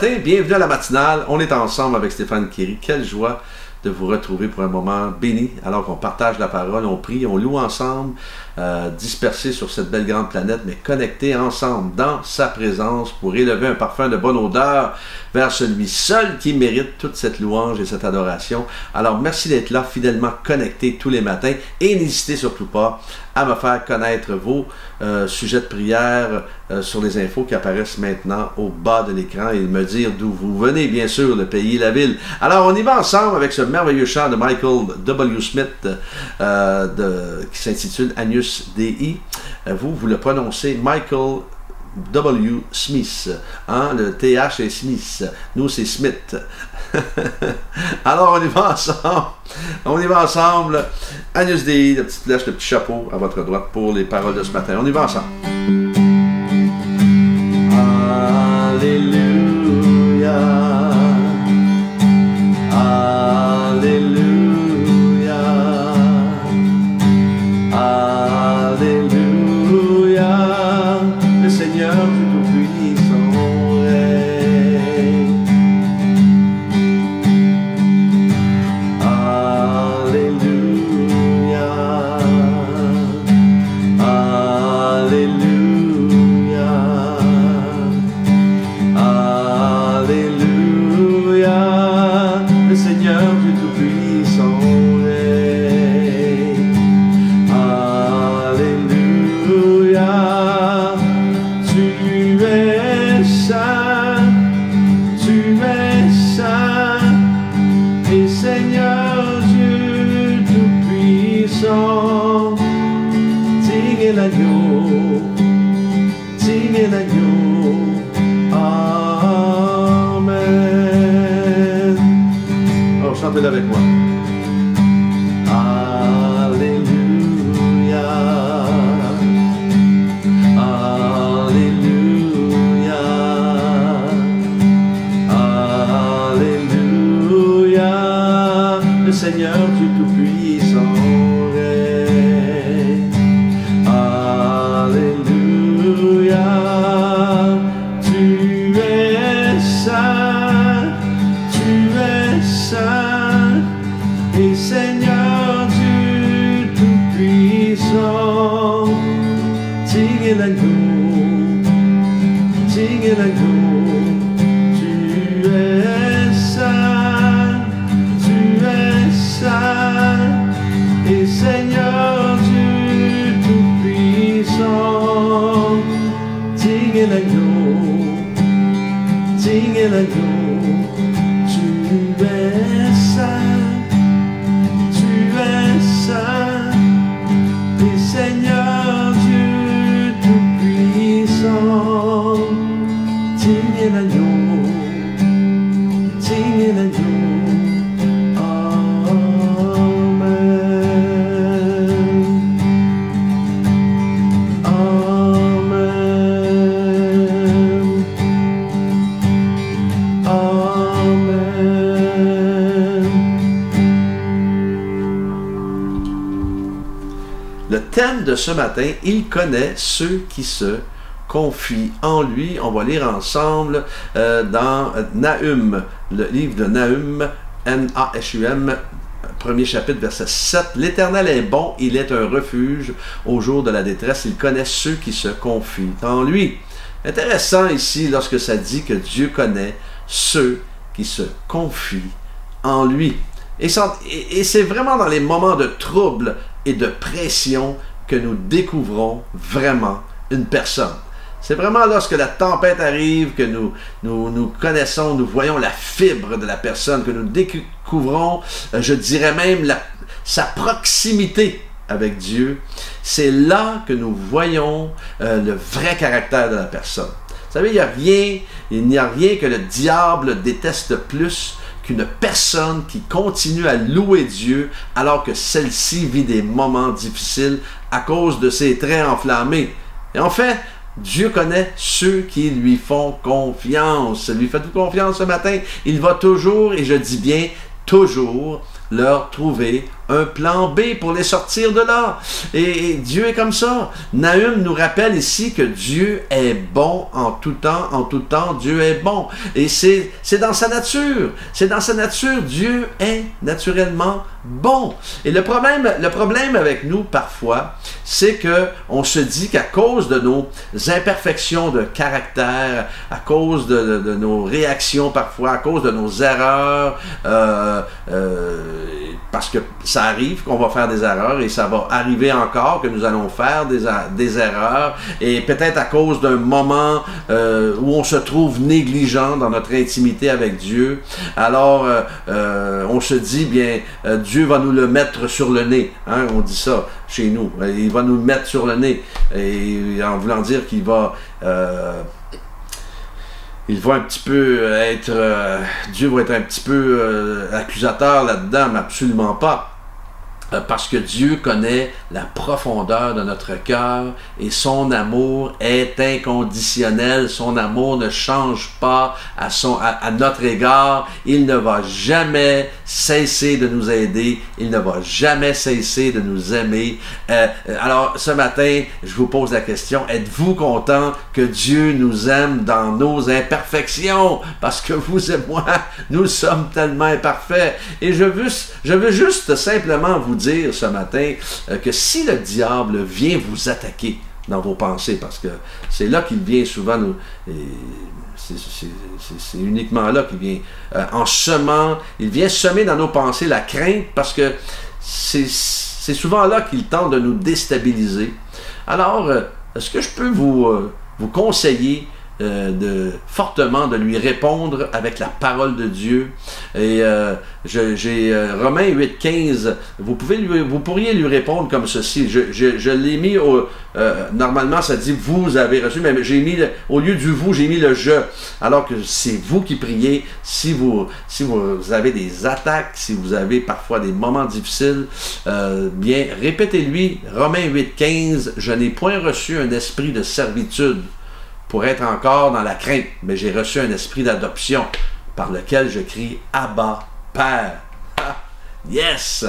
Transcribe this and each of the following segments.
matin, bienvenue à la matinale. On est ensemble avec Stéphane Kéry. Quelle joie de vous retrouver pour un moment béni, alors qu'on partage la parole, on prie, on loue ensemble, dispersés sur cette belle grande planète, mais connectés ensemble dans sa présence pour élever un parfum de bonne odeur vers celui seul qui mérite toute cette louange et cette adoration. Alors merci d'être là, fidèlement connectés tous les matins, et n'hésitez surtout pas à me faire connaître vos sujets de prière sur les infos qui apparaissent maintenant au bas de l'écran et me dire d'où vous venez, bien sûr, le pays, la ville. Alors on y va ensemble avec ce merveilleux chant de Michael W. Smith qui s'intitule Agnus Dei. Vous le prononcez Michael W. Smith, hein? Le TH est Smith, nous c'est Smith. Alors on y va ensemble, Agnus Dei, la petite flèche, le petit chapeau à votre droite pour les paroles de ce matin. On y va ensemble. Alléluia, Alléluia, Alléluia, le Seigneur Tout-Puissant règne. Alléluia, Alléluia, Alléluia, le Seigneur Tout-Puissant règne. Alléluia, tu es saint, et Seigneur Dieu Tout-Puissant. Digne l'agneau, digne l'agneau. Amen. Alors chantez-le avec moi. Alléluia, Alléluia, Alléluia, le Seigneur Dieu Tout-Puissant règne. Alléluia, tu es saint, et Seigneur Dieu Tout-Puissant. Digne l'agneau, digne l'agneau, tu es saint, et Seigneur Dieu Tout-Puissant. Digne l'agneau, digne l'agneau, tu es saint, et Seigneur Dieu Tout-Puissant. Digne l'agneau, digne l'agneau. Le thème de ce matin, il connaît ceux qui se confient en lui. On va lire ensemble dans Nahum, le livre de Nahum, N-A-H-U-M, premier chapitre, verset 7. L'Éternel est bon, il est un refuge au jour de la détresse. Il connaît ceux qui se confient en lui. Intéressant ici lorsque ça dit que Dieu connaît ceux qui se confient en lui. Et c'est vraiment dans les moments de trouble et de pression que nous découvrons vraiment une personne. C'est vraiment lorsque la tempête arrive que nous connaissons, nous voyons la fibre de la personne, que nous découvrons, je dirais même, sa proximité avec Dieu. C'est là que nous voyons le vrai caractère de la personne. Vous savez, il n'y a rien que le diable déteste plus qu'une personne qui continue à louer Dieu alors que celle-ci vit des moments difficiles à cause de ses traits enflammés. Et en fait, Dieu connaît ceux qui lui font confiance. Lui faites-vous confiance ce matin? Il va toujours, et je dis bien toujours, leur trouver un plan B pour les sortir de là. Et Dieu est comme ça. Nahum nous rappelle ici que Dieu est bon en tout temps, Dieu est bon. Et c'est dans sa nature. C'est dans sa nature. Dieu est naturellement bon. Et le problème avec nous, parfois, c'est que on se dit qu'à cause de nos imperfections de caractère, à cause de nos réactions parfois, à cause de nos erreurs, parce que ça arrive qu'on va faire des erreurs et ça va arriver encore que nous allons faire des erreurs, et peut-être à cause d'un moment où on se trouve négligent dans notre intimité avec Dieu, alors on se dit, bien, Dieu va nous le mettre sur le nez, hein, on dit ça chez nous, il va nous le mettre sur le nez, et en voulant dire qu'il va il va un petit peu être, Dieu va être un petit peu accusateur là-dedans, mais absolument pas. Parce que Dieu connaît la profondeur de notre cœur et son amour est inconditionnel. Son amour ne change pas à notre égard. Il ne va jamais cesser de nous aider. Il ne va jamais cesser de nous aimer. Alors, ce matin, je vous pose la question, êtes-vous content que Dieu nous aime dans nos imperfections? Parce que vous et moi, nous sommes tellement imparfaits. Et je veux juste simplement vous dire ce matin que si le diable vient vous attaquer dans vos pensées, parce que c'est là qu'il vient souvent nous... C'est uniquement là qu'il vient en semant, il vient semer dans nos pensées la crainte, parce que c'est souvent là qu'il tente de nous déstabiliser. Alors, est-ce que je peux vous conseiller fortement de lui répondre avec la parole de Dieu? Et j'ai Romains 8,15, vous pourriez lui répondre comme ceci. Je l'ai mis normalement ça dit vous avez reçu, mais j'ai mis au lieu du vous, j'ai mis le je, alors que c'est vous qui priez. Si vous avez des attaques, si vous avez parfois des moments difficiles, bien répétez-lui Romains 8,15, je n'ai point reçu un esprit de servitude pour être encore dans la crainte, mais j'ai reçu un esprit d'adoption par lequel je crie Abba, Père. Ah, yes!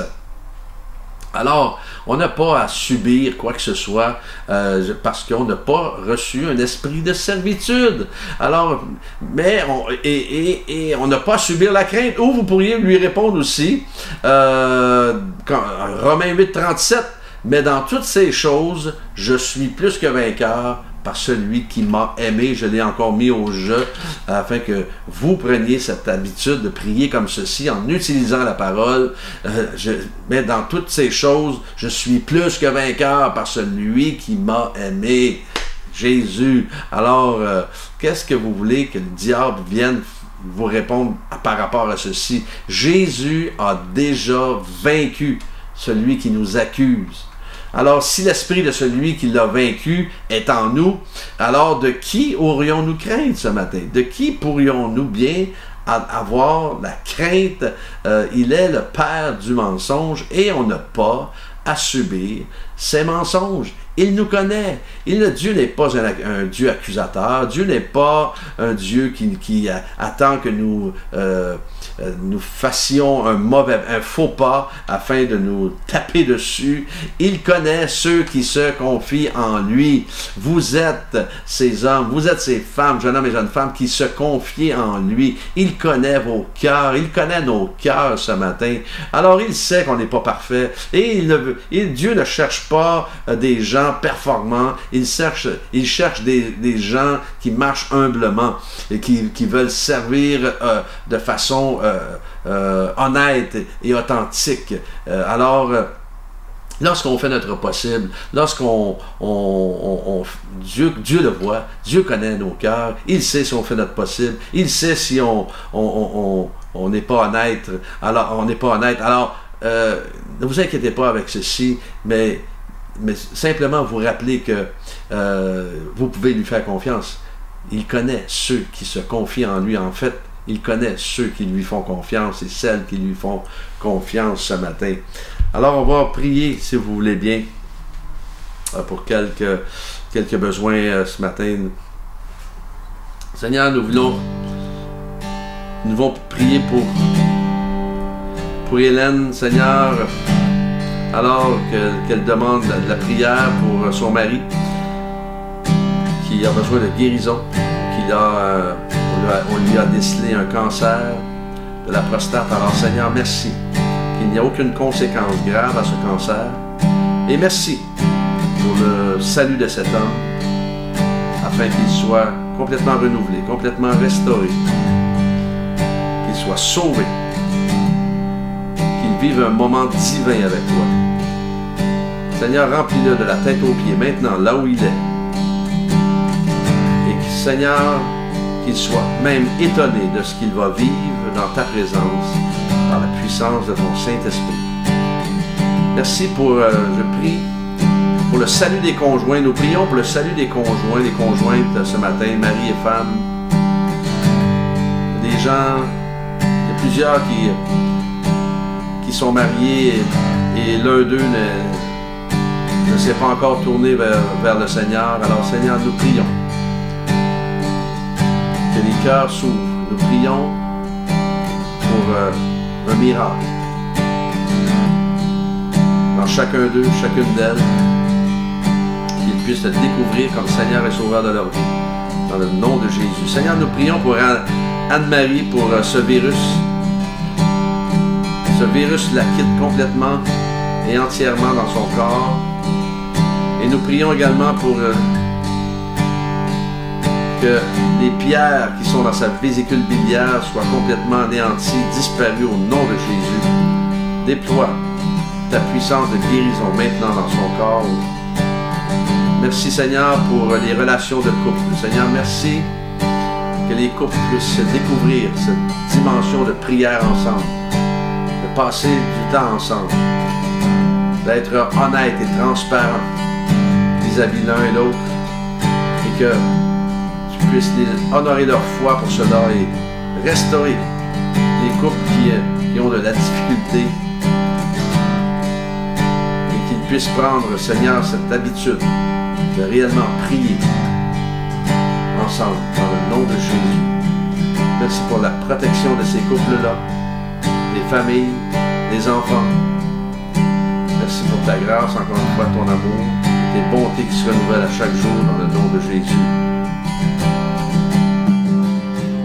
Alors, on n'a pas à subir quoi que ce soit parce qu'on n'a pas reçu un esprit de servitude. Alors, mais on n'a pas à subir la crainte. Ou vous pourriez lui répondre aussi, Romains 8,37, mais dans toutes ces choses, je suis plus que vainqueur par celui qui m'a aimé. Je l'ai encore mis au jeu, afin que vous preniez cette habitude de prier comme ceci, en utilisant la parole. Mais dans toutes ces choses, je suis plus que vainqueur par celui qui m'a aimé. Jésus. Alors, qu'est-ce que vous voulez que le diable vienne vous répondre par rapport à ceci? Jésus a déjà vaincu celui qui nous accuse. Alors, si l'esprit de celui qui l'a vaincu est en nous, alors de qui aurions-nous crainte ce matin? De qui pourrions-nous bien avoir la crainte? Il est le père du mensonge et on n'a pas à subir ses mensonges. Il nous connaît. Dieu n'est pas un Dieu accusateur. Dieu n'est pas un Dieu qui attend que nous fassions un faux pas afin de nous taper dessus. Il connaît ceux qui se confient en lui. Vous êtes ces hommes, vous êtes ces femmes, jeunes hommes et jeunes femmes qui se confient en lui. Il connaît vos cœurs, il connaît nos cœurs ce matin. Alors il sait qu'on n'est pas parfait et Dieu ne cherche pas des gens performants, il cherche des gens qui marchent humblement et qui veulent servir de façon honnête et authentique. Alors, lorsqu'on fait notre possible, lorsqu'on Dieu le voit, Dieu connaît nos cœurs, il sait si on fait notre possible, il sait si on n'est pas honnête. Alors, ne vous inquiétez pas avec ceci, mais simplement vous rappeler que vous pouvez lui faire confiance. Il connaît ceux qui se confient en lui. En fait, il connaît ceux qui lui font confiance et celles qui lui font confiance ce matin. Alors, on va prier, si vous voulez bien, pour quelques besoins ce matin. Seigneur, nous voulons prier pour Hélène, Seigneur. alors qu'elle demande de la prière pour son mari qui a besoin de guérison, on lui a décelé un cancer de la prostate. Alors Seigneur, merci qu'il n'y a aucune conséquence grave à ce cancer. Et merci pour le salut de cet homme, afin qu'il soit complètement renouvelé, complètement restauré, qu'il soit sauvé, qu'il vive un moment divin avec toi. Seigneur, remplis-le de la tête aux pieds, maintenant, là où il est. Et que, Seigneur, qu'il soit même étonné de ce qu'il va vivre dans ta présence, par la puissance de ton Saint-Esprit. Merci pour, je prie, pour le salut des conjoints. Nous prions pour le salut des conjoints, des conjointes ce matin, mari et femme. Des gens, il y a plusieurs qui sont mariés et l'un d'eux ne s'est pas encore tourné vers le Seigneur. Alors Seigneur, nous prions que les cœurs s'ouvrent. Nous prions pour un miracle dans chacun d'eux, chacune d'elles, qu'ils puissent te découvrir comme Seigneur et Sauveur de leur vie, dans le nom de Jésus. Seigneur, nous prions pour Anne-Marie, pour ce virus. Ce virus la quitte complètement et entièrement dans son corps. Et nous prions également pour que les pierres qui sont dans sa vésicule biliaire soient complètement anéanties, disparues au nom de Jésus. Déploie ta puissance de guérison maintenant dans son corps. Merci Seigneur pour les relations de couple. Seigneur, merci que les couples puissent découvrir cette dimension de prière ensemble, de passer du temps ensemble, d'être honnête et transparent vis-à-vis l'un et l'autre, et que tu puisses les honorer leur foi pour cela et restaurer les couples qui ont de la difficulté, et qu'ils puissent prendre, Seigneur, cette habitude de réellement prier ensemble dans le nom de Jésus. Merci pour la protection de ces couples-là, des familles, des enfants. Merci pour ta grâce, encore une fois, ton amour, et tes bontés qui se renouvellent à chaque jour dans le nom de Jésus.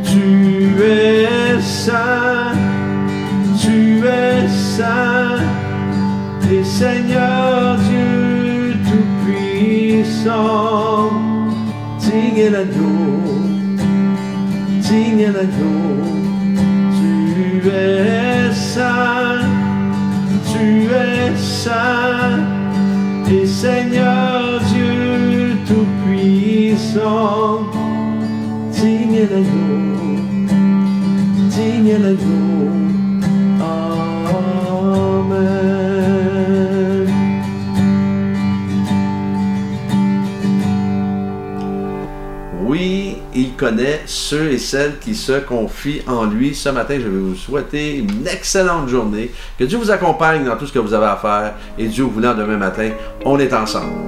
Tu es saint, et Seigneur Dieu Tout-Puissant, digne l'agneau, tu es saint, et Seigneur Dieu Tout-Puissant, digne l'agneau. Amen. Oui, il connaît ceux et celles qui se confient en lui. Ce matin, je vais vous souhaiter une excellente journée. Que Dieu vous accompagne dans tout ce que vous avez à faire. Et Dieu voulant, demain matin, on est ensemble.